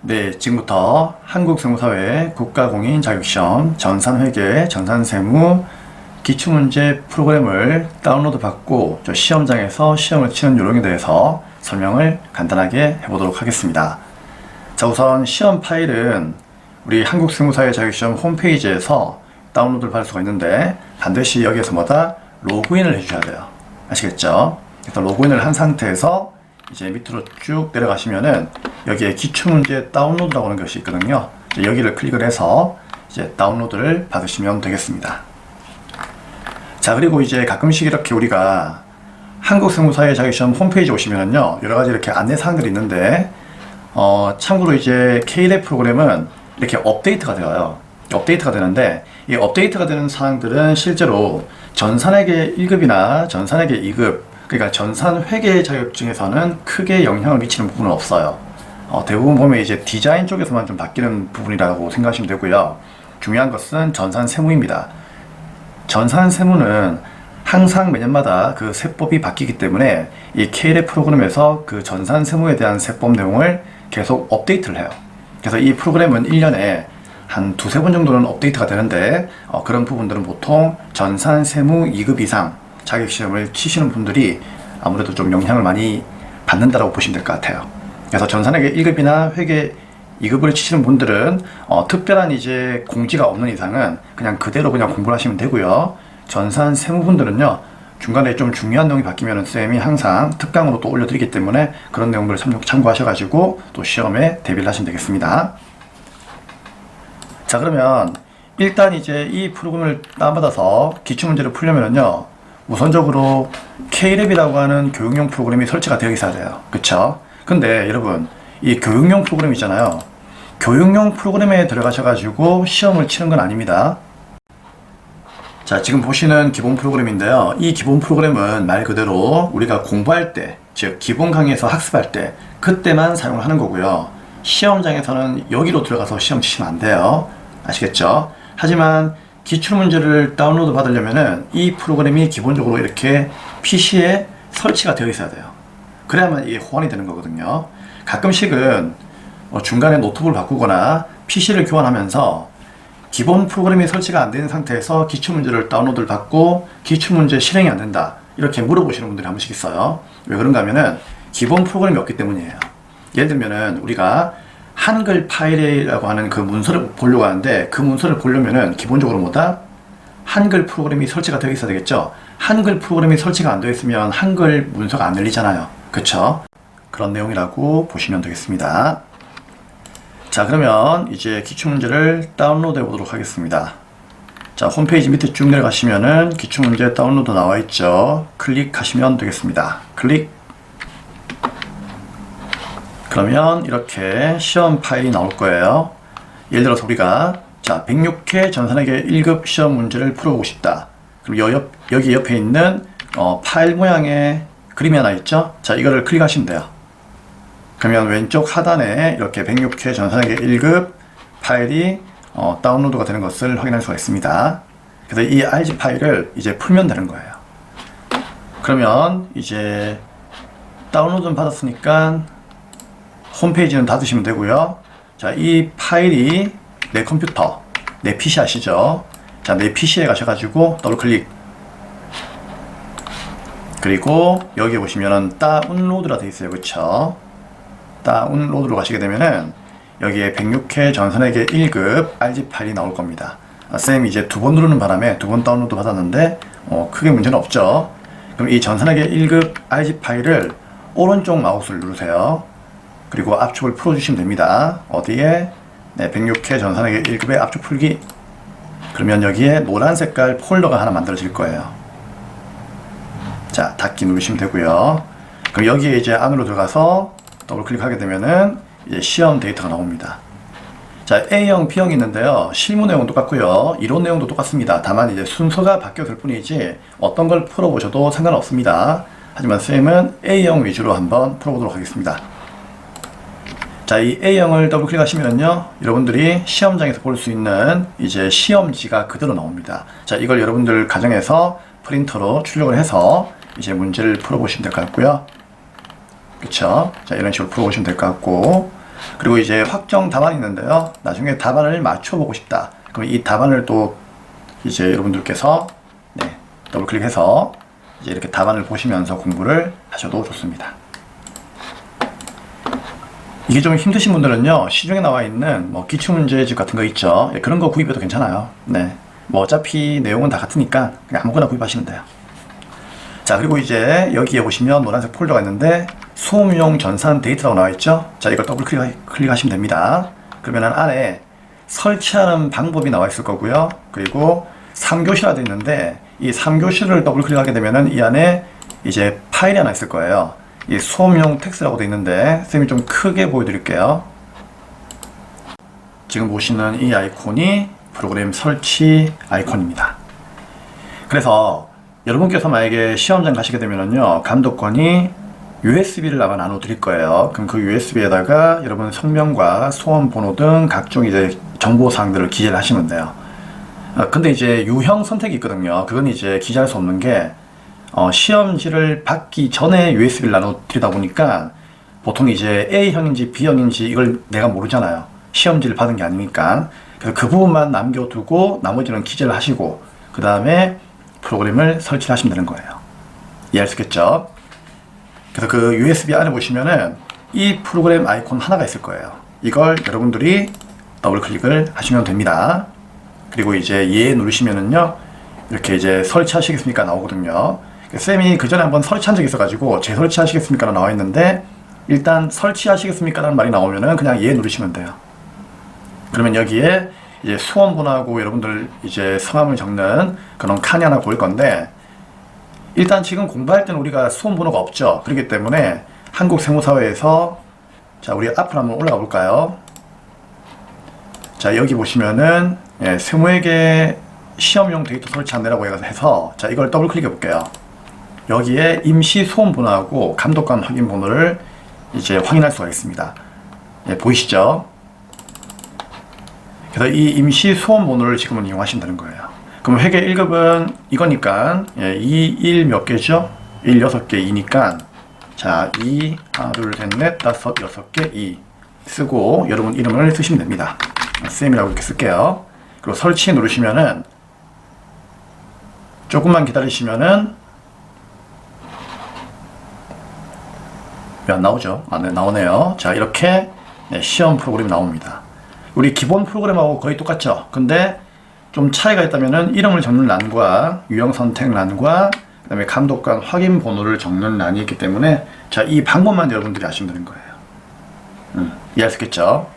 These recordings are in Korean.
네, 지금부터 한국세무사회 국가공인 자격시험 전산회계, 전산세무 기출문제 프로그램을 다운로드 받고 시험장에서 시험을 치는 요령에 대해서 설명을 간단하게 해보도록 하겠습니다. 자, 우선 시험 파일은 우리 한국세무사회 자격시험 홈페이지에서 다운로드를 받을 수가 있는데 반드시 여기에서 로그인을 해주셔야 돼요. 아시겠죠? 일단 로그인을 한 상태에서 이제 밑으로 쭉 내려가시면은 여기에 기출문제 다운로드라고 하는 것이 있거든요. 여기를 클릭을 해서 이제 다운로드를 받으시면 되겠습니다. 자, 그리고 이제 가끔씩 이렇게 우리가 한국세무사회 자격시험 홈페이지 오시면은요, 여러 가지 이렇게 안내사항들이 있는데, 참고로 이제 K-랩 프로그램은 이렇게 업데이트가 되어요. 업데이트가 되는데, 이 업데이트가 되는 사항들은 실제로 전산회계 1급이나 전산회계 2급, 그러니까 전산회계 자격증에서는 크게 영향을 미치는 부분은 없어요. 대부분 보면 이제 디자인 쪽에서만 좀 바뀌는 부분이라고 생각하시면 되고요. 중요한 것은 전산세무입니다. 전산세무는 항상 매년마다 그 세법이 바뀌기 때문에 이 K-랩 프로그램에서 그 전산세무에 대한 세법 내용을 계속 업데이트를 해요. 그래서 이 프로그램은 1년에 한 두세 번 정도는 업데이트가 되는데, 그런 부분들은 보통 전산세무 2급 이상 자격시험을 치시는 분들이 아무래도 좀 영향을 많이 받는다고 보시면 될 것 같아요. 그래서 전산회계 1급이나 회계 2급을 치시는 분들은 특별한 이제 공지가 없는 이상은 그냥 그대로 그냥 공부를 하시면 되고요. 전산세무분들은요, 중간에 좀 중요한 내용이 바뀌면 쌤이 항상 특강으로 또 올려드리기 때문에 그런 내용들을 참고하셔가지고 또 시험에 대비를 하시면 되겠습니다. 자, 그러면 일단 이제 이 프로그램을 다운받아서 기출문제를 풀려면은요, 우선적으로 K-랩이라고 하는 교육용 프로그램이 설치가 되어 있어야 돼요. 그쵸? 근데 여러분, 이 교육용 프로그램 있잖아요. 교육용 프로그램에 들어가셔가지고 시험을 치는 건 아닙니다. 자, 지금 보시는 기본 프로그램인데요. 이 기본 프로그램은 말 그대로 우리가 공부할 때, 즉 기본 강의에서 학습할 때 그때만 사용을 하는 거고요. 시험장에서는 여기로 들어가서 시험 치시면 안 돼요. 아시겠죠? 하지만 기출문제를 다운로드 받으려면은 이 프로그램이 기본적으로 이렇게 PC에 설치가 되어 있어야 돼요. 그래야만 이게 호환이 되는 거거든요. 가끔씩은 중간에 노트북을 바꾸거나 PC를 교환하면서 기본 프로그램이 설치가 안 되는 상태에서 기출문제를 다운로드를 받고 기출문제 실행이 안 된다, 이렇게 물어보시는 분들이 한 번씩 있어요. 왜 그런가 하면은 기본 프로그램이 없기 때문이에요. 예를 들면은 우리가 한글 파일이라고 하는 그 문서를 보려고 하는데, 그 문서를 보려면은 기본적으로 한글 프로그램이 설치가 되어 있어야 되겠죠. 한글 프로그램이 설치가 안 되어 있으면 한글 문서가 안 열리잖아요. 그쵸? 그런 내용이라고 보시면 되겠습니다. 자, 그러면 이제 기출문제를 다운로드 해 보도록 하겠습니다. 자, 홈페이지 밑에 쭉 내려가시면은 기출문제 다운로드 나와 있죠. 클릭하시면 되겠습니다. 클릭. 그러면 이렇게 시험 파일이 나올 거예요. 예를 들어서 우리가 106회 전산회계 1급 시험 문제를 풀어보고 싶다. 그럼 여기 옆에 있는 파일 모양의 그림이 하나 있죠? 자, 이거를 클릭하시면 돼요. 그러면 왼쪽 하단에 이렇게 106회 전산회계 1급 파일이 다운로드가 되는 것을 확인할 수가 있습니다. 그래서 이 RG 파일을 이제 풀면 되는 거예요. 그러면 이제 다운로드는 받았으니까 홈페이지는 닫으시면 되고요. 자, 이 파일이 내 컴퓨터, 내 PC 아시죠? 자, 내 PC에 가셔가지고 더블 클릭. 그리고 여기 보시면은 다운로드라 되어 있어요. 그쵸? 다운로드로 가시게 되면은 여기에 106회 전산회계 1급 RG 파일이 나올 겁니다. 쌤이 이제 두 번 누르는 바람에 두 번 다운로드 받았는데 크게 문제는 없죠. 그럼 이 전산회계 1급 RG 파일을 오른쪽 마우스를 누르세요. 그리고 압축을 풀어주시면 됩니다. 어디에? 네, 106회 전산회계 1급의 압축 풀기. 그러면 여기에 노란 색깔 폴더가 하나 만들어질 거예요. 자, 닫기 누르시면 되고요. 그럼 여기에 이제 안으로 들어가서 더블 클릭하게 되면은 이제 시험 데이터가 나옵니다. 자, A형, B형이 있는데요. 실무 내용은 똑같고요. 이론 내용도 똑같습니다. 다만 이제 순서가 바뀌었을 뿐이지 어떤 걸 풀어보셔도 상관없습니다. 하지만 쌤은 A형 위주로 한번 풀어보도록 하겠습니다. 자, 이 A형을 더블 클릭하시면요, 여러분들이 시험장에서 볼 수 있는 이제 시험지가 그대로 나옵니다. 자, 이걸 여러분들 가정에서 프린터로 출력을 해서 이제 문제를 풀어보시면 될 것 같고요. 그쵸? 자, 이런 식으로 풀어보시면 될 것 같고, 그리고 이제 확정 답안이 있는데요. 나중에 답안을 맞춰보고 싶다. 그럼 이 답안을 또 이제 여러분들께서 더블 클릭해서 이제 이렇게 답안을 보시면서 공부를 하셔도 좋습니다. 이게 좀 힘드신 분들은요, 시중에 나와 있는 뭐 기출문제집 같은 거 있죠. 그런 거 구입해도 괜찮아요. 뭐 어차피 내용은 다 같으니까 그냥 아무거나 구입하시면 돼요. 자, 그리고 이제 여기에 보시면 노란색 폴더가 있는데 수업용 전산 데이터라고 나와 있죠. 자, 이걸 더블 클릭하시면 됩니다. 그러면은 안에 설치하는 방법이 나와 있을 거고요. 그리고 3교시라 되어 있는데 이 3교시를 더블 클릭하게 되면은 이 안에 이제 파일이 하나 있을 거예요. 이 수업용 텍스트라고 되어 있는데 쌤이 좀 크게 보여드릴게요. 지금 보시는 이 아이콘이 프로그램 설치 아이콘입니다. 그래서 여러분께서 만약에 시험장 가시게 되면은요, 감독관이 USB를 아마 나눠 드릴 거예요. 그럼 그 USB에다가 여러분 성명과 수험 번호 등 각종 이제 정보 사항들을 기재를 하시면 돼요. 근데 이제 유형 선택이 있거든요. 그건 이제 기재할 수 없는 게 시험지를 받기 전에 USB를 나눠 드리다 보니까 보통 이제 A형인지 B형인지 이걸 내가 모르잖아요. 시험지를 받은 게 아니니까. 그래서 그 부분만 남겨두고 나머지는 기재를 하시고 그 다음에 프로그램을 설치를 하시면 되는 거예요. 이해할 수 있겠죠? 그래서 그 USB 안에 보시면은 이 프로그램 아이콘 하나가 있을 거예요. 이걸 여러분들이 더블 클릭을 하시면 됩니다. 그리고 이제 예 누르시면은요, 이렇게 이제 설치하시겠습니까 나오거든요. 쌤이 그 전에 한번 설치한 적이 있어가지고 재설치하시겠습니까 나와 있는데, 일단 설치하시겠습니까 라는 말이 나오면은 그냥 예 누르시면 돼요. 그러면 여기에 이제 수험번호하고 여러분들 이제 성함을 적는 그런 칸이 하나 보일 건데, 일단 지금 공부할 때는 우리가 수험번호가 없죠. 그렇기 때문에 한국세무사회에서, 자, 우리 앞으로 한번 올라가 볼까요? 자, 여기 보시면은 세무회계 시험용 데이터 설치 안내라고 해서, 자, 이걸 더블 클릭해 볼게요. 여기에 임시 수험번호하고 감독관 확인 번호를 이제 확인할 수가 있습니다. 보이시죠? 그래서 이 임시 수험 번호를 지금은 이용하시면 되는 거예요. 그럼 회계 1급은 이거니까 2, 1 몇 개죠? 1, 6개, 2니까 자, 2, 하나, 둘, 셋, 넷, 다섯, 6개, 2 쓰고 여러분 이름을 쓰시면 됩니다. 쌤이라고 이렇게 쓸게요. 그리고 설치 누르시면은 조금만 기다리시면은 왜 안 나오죠? 네, 나오네요. 자, 이렇게 시험 프로그램이 나옵니다. 우리 기본 프로그램하고 거의 똑같죠? 근데 좀 차이가 있다면은 이름을 적는 란과 유형 선택 란과 그 다음에 감독관 확인 번호를 적는 란이 있기 때문에, 자, 이 방법만 여러분들이 아시면 되는 거예요. 이해할 수 있겠죠?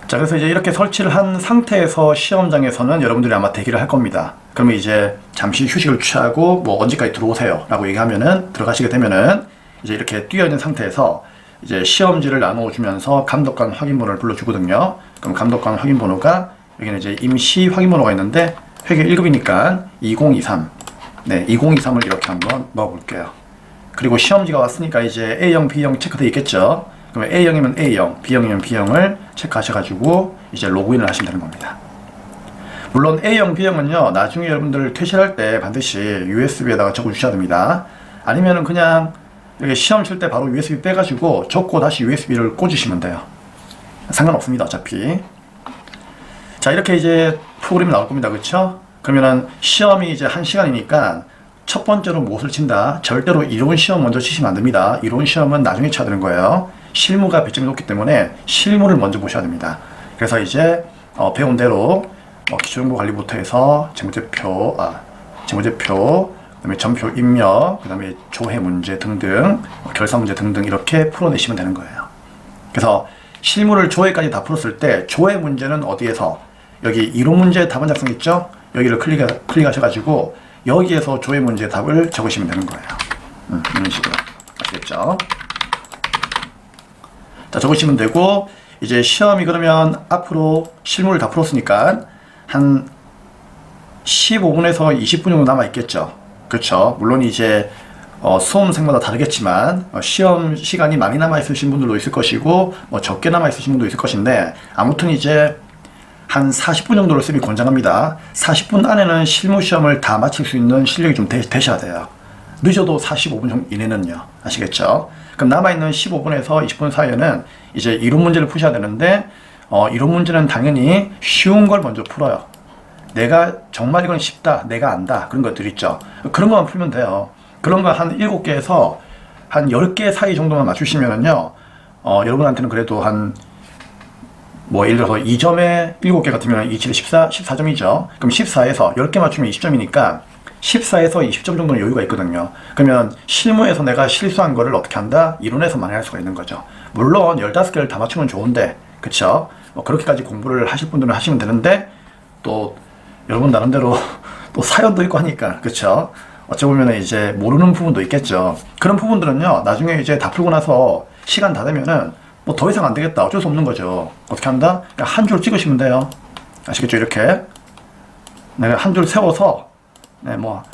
자, 그래서 이제 이렇게 설치를 한 상태에서 시험장에서는 여러분들이 아마 대기를 할 겁니다. 그러면 이제 잠시 휴식을 취하고 뭐 언제까지 들어오세요 라고 얘기하면은 들어가시게 되면은 이제 이렇게 뛰어 있는 상태에서 이제 시험지를 나눠주면서 감독관 확인번호를 불러주거든요. 그럼 감독관 확인번호가 여기는 이제 임시 확인번호가 있는데 회계 1급이니까 2023. 네, 2023을 이렇게 한번 넣어볼게요. 그리고 시험지가 왔으니까 이제 A형, B형 체크되어 있겠죠. 그러면 A형이면 A형, B형이면 B형을 체크하셔가지고 이제 로그인을 하시면 되는 겁니다. 물론 A형, B형은요, 나중에 여러분들 퇴실할 때 반드시 USB에다가 적어주셔야 됩니다. 아니면은 그냥 이렇게 시험 칠 때 바로 USB 빼가지고 적고 다시 USB를 꽂으시면 돼요. 상관없습니다, 어차피. 자, 이렇게 이제 프로그램이 나올 겁니다. 그쵸? 그러면은 시험이 이제 1시간이니까 첫 번째로 무엇을 친다? 절대로 이론 시험 먼저 치시면 안 됩니다. 이론 시험은 나중에 쳐야 되는 거예요. 실무가 배점이 높기 때문에 실무를 먼저 보셔야 됩니다. 그래서 이제 배운 대로 기초정보관리부터 해서 재무제표, 그다음에 전표 입력, 그다음에 조회 문제 등등, 결산 문제 등등 이렇게 풀어내시면 되는 거예요. 그래서 실무를 조회까지 다 풀었을 때 조회 문제는 어디에서, 여기 이론 문제 답안 작성 있죠? 여기를 클릭하셔가지고 여기에서 조회 문제 답을 적으시면 되는 거예요. 이런 식으로 아시겠죠? 자, 적으시면 되고, 이제 시험이 그러면 앞으로 실무를 다 풀었으니까 한 15분에서 20분 정도 남아 있겠죠. 그렇죠? 물론 이제 수험생마다 다르겠지만 시험 시간이 많이 남아 있으신 분들도 있을 것이고 적게 남아 있으신 분도 있을 것인데, 아무튼 이제 한 40분 정도를 쌤이 권장합니다. 40분 안에는 실무 시험을 다 마칠 수 있는 실력이 좀 되셔야 돼요. 늦어도 45분 정도 이내는요. 아시겠죠? 그럼 남아있는 15분에서 20분 사이에는 이제 이론 문제를 푸셔야 되는데 이론 문제는 당연히 쉬운 걸 먼저 풀어요. 내가 정말 이건 쉽다, 내가 안다, 그런 것들 있죠. 그런 것만 풀면 돼요. 그런 거 한 7개에서 한 10개 사이 정도만 맞추시면은요, 여러분한테는 그래도 예를 들어서 2점에 7개 같으면 2, 7, 14, 14점이죠. 그럼 14에서 10개 맞추면 20점이니까 14에서 20점 정도는 여유가 있거든요. 그러면 실무에서 내가 실수한 거를 어떻게 한다? 이론에서 만회할 수가 있는 거죠. 물론 15개를 다 맞추면 좋은데, 그쵸? 그렇게까지 공부를 하실 분들은 하시면 되는데, 또 여러분 나름대로 또 사연도 있고 하니까, 그쵸? 어찌 보면 이제 모르는 부분도 있겠죠. 그런 부분들은요, 나중에 이제 다 풀고 나서 시간 다 되면은 뭐 더 이상 안 되겠다, 어쩔 수 없는 거죠. 어떻게 한다? 그냥 한 줄 찍으시면 돼요. 아시겠죠? 이렇게 내가 한 줄 세워서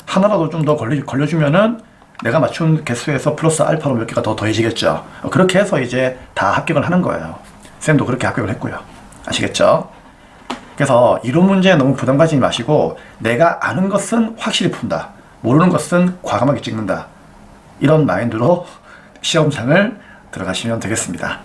하나라도 좀 더 걸려주면은 내가 맞춘 개수에서 플러스 알파로 몇 개가 더 더해지겠죠. 그렇게 해서 이제 다 합격을 하는 거예요. 쌤도 그렇게 합격을 했고요. 아시겠죠? 그래서 이론 문제에 너무 부담 가지지 마시고, 내가 아는 것은 확실히 푼다, 모르는 것은 과감하게 찍는다, 이런 마인드로 시험장을 들어가시면 되겠습니다.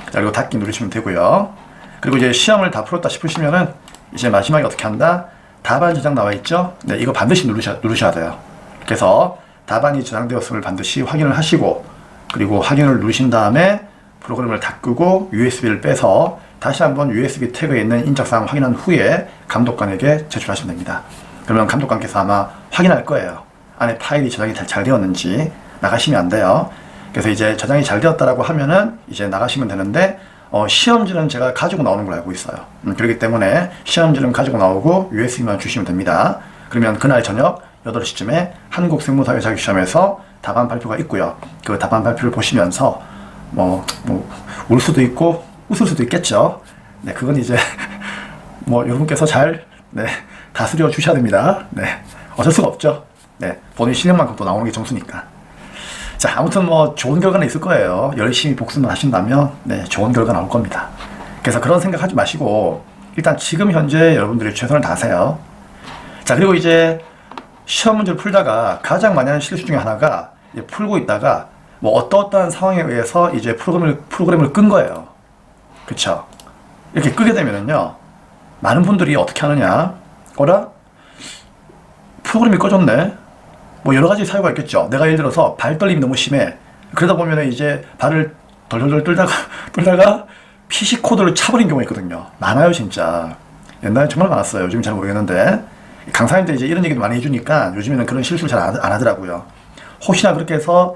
자, 그리고 닫기 누르시면 되고요. 그리고 이제 시험을 다 풀었다 싶으시면은 이제 마지막에 어떻게 한다? 답안 저장 나와 있죠? 네, 이거 반드시 누르셔야 돼요. 그래서 답안이 저장되었음을 반드시 확인을 하시고, 그리고 확인을 누르신 다음에 프로그램을 다 끄고 USB를 빼서 다시 한번 USB 태그에 있는 인적사항 확인한 후에 감독관에게 제출하시면 됩니다. 그러면 감독관께서 아마 확인할 거예요. 안에 파일이 저장이 잘 되었는지. 나가시면 안 돼요. 그래서 이제 저장이 잘 되었다라고 하면은 이제 나가시면 되는데, 시험지는 제가 가지고 나오는 걸 알고 있어요. 그렇기 때문에 시험지는 가지고 나오고 USB만 주시면 됩니다. 그러면 그날 저녁 8시쯤에 한국생물사회 자격시험에서 답안 발표가 있고요. 그 답안 발표를 보시면서 울 수도 있고 웃을 수도 있겠죠. 네, 그건 이제 여러분께서 잘 다스려 주셔야 됩니다. 네, 어쩔 수가 없죠. 네, 본인 실력만큼 또 나오는 게 점수니까. 자, 아무튼 좋은 결과는 있을 거예요. 열심히 복습을 하신다면 좋은 결과 나올 겁니다. 그래서 그런 생각하지 마시고 일단 지금 현재 여러분들이 최선을 다하세요. 자, 그리고 이제 시험 문제를 풀다가 가장 많이 하는 실수 중에 하나가, 풀고 있다가 어떠한 상황에 의해서 이제 프로그램을 끈 거예요. 그쵸? 이렇게 끄게 되면은요, 많은 분들이 어떻게 하느냐, 프로그램이 꺼졌네. 여러 가지 사유가 있겠죠. 내가 예를 들어서 발 떨림이 너무 심해. 그러다 보면 이제 발을 덜덜덜 떨다가 PC 코드를 차버린 경우가 있거든요. 많아요, 진짜. 옛날에 정말 많았어요. 요즘 잘 모르겠는데. 강사님들 이제 이런 얘기도 많이 해주니까 요즘에는 그런 실수를 잘 안 하더라고요. 혹시나 그렇게 해서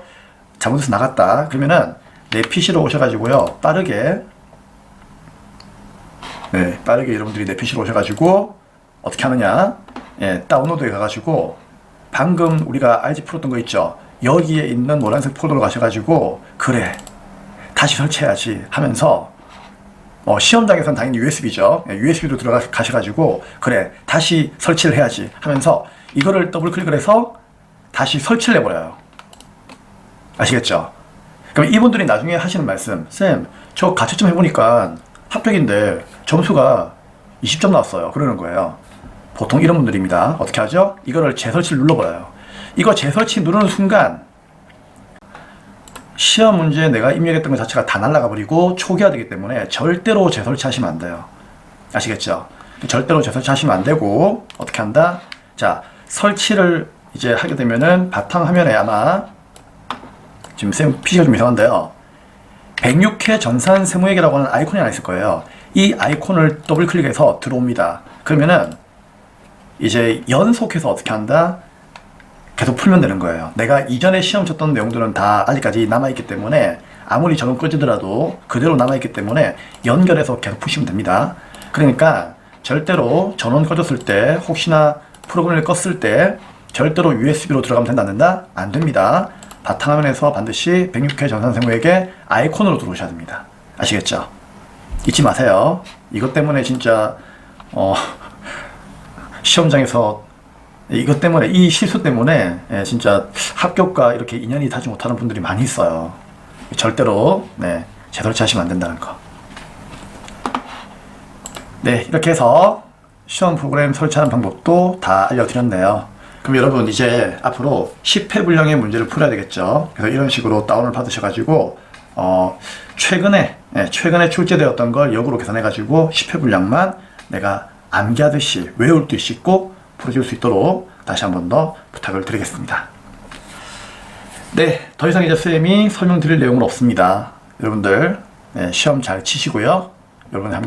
잘못해서 나갔다 그러면은 내 PC로 오셔가지고요, 빠르게 여러분들이 내 PC로 오셔가지고 어떻게 하느냐, 다운로드에 가가지고 방금 우리가 알지 풀었던 거 있죠? 여기에 있는 노란색 폴더로 가셔가지고, 그래, 다시 설치해야지 하면서, 시험장에서는 당연히 USB죠. USB로 들어가셔가지고, 그래, 다시 설치를 해야지 하면서 이거를 더블 클릭을 해서 다시 설치를 해버려요. 아시겠죠? 그럼 이분들이 나중에 하시는 말씀, 쌤, 저 가채점 해보니까 합격인데 점수가 20점 나왔어요. 그러는 거예요. 보통 이런 분들입니다. 어떻게 하죠? 이거를 재설치를 눌러버려요. 이거 재설치 누르는 순간 시험 문제에 내가 입력했던 것 자체가 다 날아가 버리고 초기화되기 때문에 절대로 재설치 하시면 안 돼요. 아시겠죠? 절대로 재설치 하시면 안 되고, 어떻게 한다? 자, 설치를 이제 하게 되면은 바탕화면에 아마 지금 쌤 PC가 좀 이상한데요, 106회 전산 세무회계라고 하는 아이콘이 하나 있을 거예요. 이 아이콘을 더블 클릭해서 들어옵니다. 그러면은 이제 연속해서 어떻게 한다? 계속 풀면 되는 거예요. 내가 이전에 시험 쳤던 내용들은 다 아직까지 남아있기 때문에 아무리 전원 꺼지더라도 그대로 남아있기 때문에 연결해서 계속 푸시면 됩니다. 그러니까 절대로 전원 꺼졌을 때, 혹시나 프로그램을 껐을 때 절대로 USB로 들어가면 된다 안 된다? 안 됩니다. 바탕화면에서 반드시 106회 전산세무회계 아이콘으로 들어오셔야 됩니다. 아시겠죠? 잊지 마세요. 이것 때문에 진짜 시험장에서 이것 때문에, 이 실수 때문에 진짜 합격과 이렇게 인연이 닿지 못하는 분들이 많이 있어요. 절대로 재설치하시면 안 된다는 거. 네, 이렇게 해서 시험 프로그램 설치하는 방법도 다 알려드렸네요. 그럼 여러분 이제 앞으로 10회 분량의 문제를 풀어야 되겠죠. 그래서 이런 식으로 다운을 받으셔가지고 최근에 출제되었던 걸 역으로 계산해가지고 10회 분량만 내가 암기하듯이 외울 수 있고 풀어줄 수 있도록 다시 한 번 더 부탁을 드리겠습니다. 네, 더 이상 이제 쌤이 설명드릴 내용은 없습니다. 여러분들 시험 잘 치시고요. 여러분의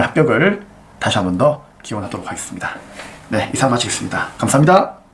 합격을 다시 한 번 더 기원하도록 하겠습니다. 네, 이상 마치겠습니다. 감사합니다.